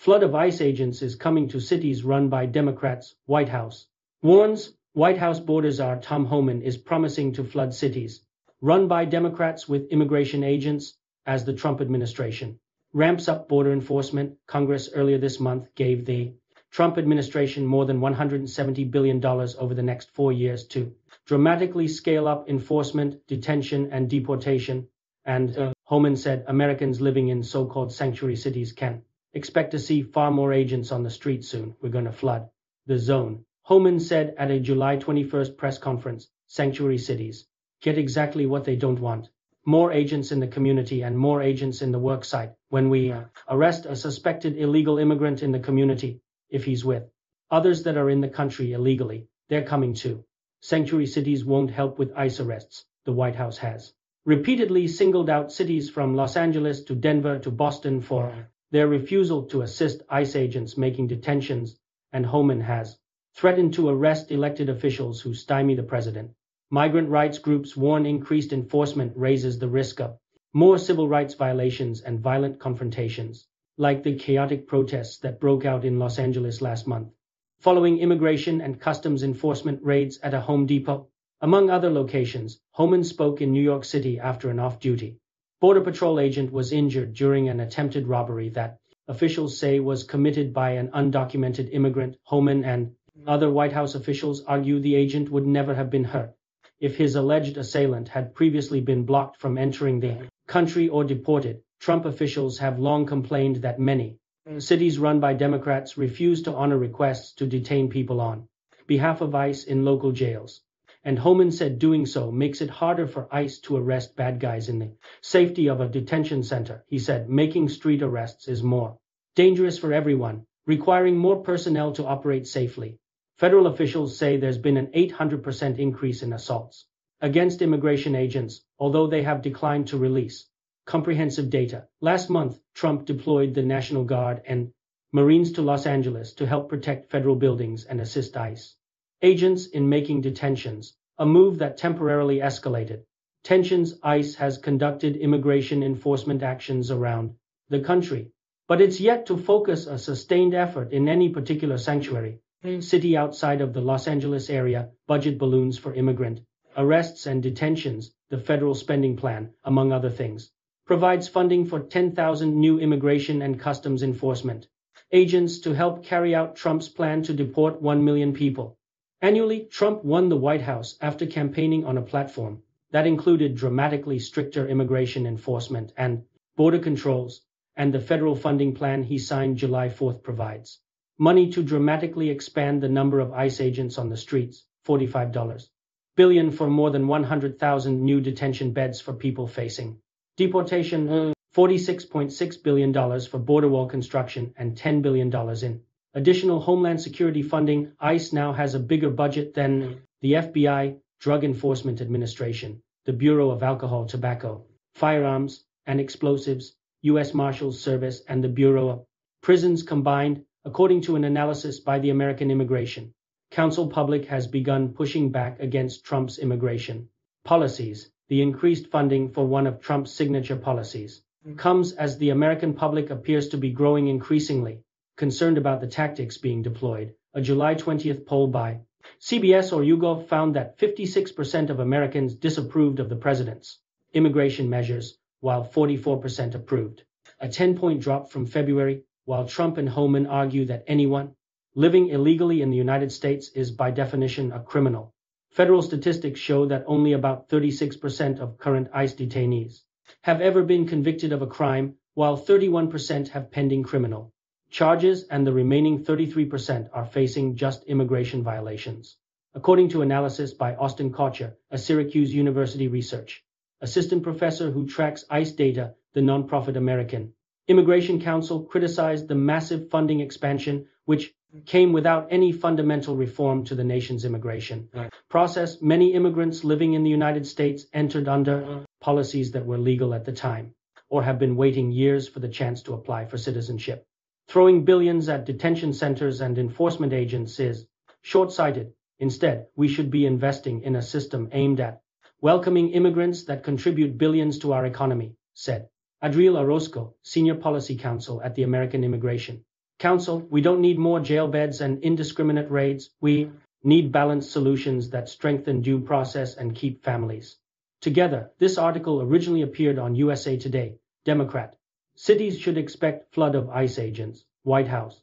Flood of ICE agents is coming to cities run by Democrats, White House warns. White House borders are Tom Homan is promising to flood cities run by Democrats with immigration agents as the Trump administration ramps up border enforcement. Congress earlier this month gave the Trump administration more than $170 billion over the next 4 years to dramatically scale up enforcement, detention, and deportation. And Homan said Americans living in so-called sanctuary cities can expect to see far more agents on the street soon. We're going to flood the zone, Homan said at a July 21st press conference. Sanctuary cities get exactly what they don't want. More agents in the community and more agents in the work site. When we arrest a suspected illegal immigrant in the community, if he's with others that are in the country illegally, they're coming too. Sanctuary cities won't help with ICE arrests. The White House has repeatedly singled out cities from Los Angeles to Denver to Boston for their refusal to assist ICE agents making detentions, and Homan has threatened to arrest elected officials who stymie the president. Migrant rights groups warn increased enforcement raises the risk of more civil rights violations and violent confrontations, like the chaotic protests that broke out in Los Angeles last month, following immigration and customs enforcement raids at a Home Depot. Among other locations, Homan spoke in New York City after an off-duty Border Patrol agent was injured during an attempted robbery that officials say was committed by an undocumented immigrant. Homan and other White House officials argue the agent would never have been hurt if his alleged assailant had previously been blocked from entering the country or deported. Trump officials have long complained that many cities run by Democrats refuse to honor requests to detain people on behalf of ICE in local jails. And Homan said doing so makes it harder for ICE to arrest bad guys in the safety of a detention center. He said making street arrests is more dangerous for everyone, requiring more personnel to operate safely. Federal officials say there's been an 800% increase in assaults against immigration agents, although they have declined to release comprehensive data. Last month, Trump deployed the National Guard and Marines to Los Angeles to help protect federal buildings and assist ICE agents in making detentions, a move that temporarily escalated tensions. ICE has conducted immigration enforcement actions around the country, but it's yet to focus a sustained effort in any particular sanctuary city outside of the Los Angeles area. Budget balloons for immigrant arrests and detentions. The federal spending plan, among other things, provides funding for 10,000 new immigration and customs enforcement agents to help carry out Trump's plan to deport 1 million people annually. Trump won the White House after campaigning on a platform that included dramatically stricter immigration enforcement and border controls, and the federal funding plan he signed July 4th provides money to dramatically expand the number of ICE agents on the streets. $45 billion for more than 100,000 new detention beds for people facing deportation, $46.6 billion for border wall construction, and $10 billion in additional Homeland Security funding. ICE now has a bigger budget than the FBI, Drug Enforcement Administration, the Bureau of Alcohol, Tobacco, Firearms, and Explosives, U.S. Marshals Service, and the Bureau of Prisons combined, according to an analysis by the American Immigration Council. Public has begun pushing back against Trump's immigration policies. The increased funding for one of Trump's signature policies comes as the American public appears to be growing increasingly concerned about the tactics being deployed. A July 20th poll by CBS or YouGov found that 56% of Americans disapproved of the president's immigration measures, while 44% approved, a 10-point drop from February. While Trump and Homan argue that anyone living illegally in the United States is by definition a criminal, federal statistics show that only about 36% of current ICE detainees have ever been convicted of a crime, while 31% have pending criminal charges, and the remaining 33% are facing just immigration violations, according to analysis by Austin Kocher, a Syracuse University research assistant professor who tracks ICE data. The nonprofit American Immigration Council criticized the massive funding expansion, which came without any fundamental reform to the nation's immigration process. Many immigrants living in the United States entered under policies that were legal at the time, or have been waiting years for the chance to apply for citizenship. Throwing billions at detention centers and enforcement agents is short-sighted. Instead, we should be investing in a system aimed at welcoming immigrants that contribute billions to our economy, said Adriel Orozco, Senior Policy Counsel at the American Immigration Counsel, we don't need more jail beds and indiscriminate raids. We need balanced solutions that strengthen due process and keep families together. This article originally appeared on USA Today. Democrat. Cities should expect flood of ICE agents. White House.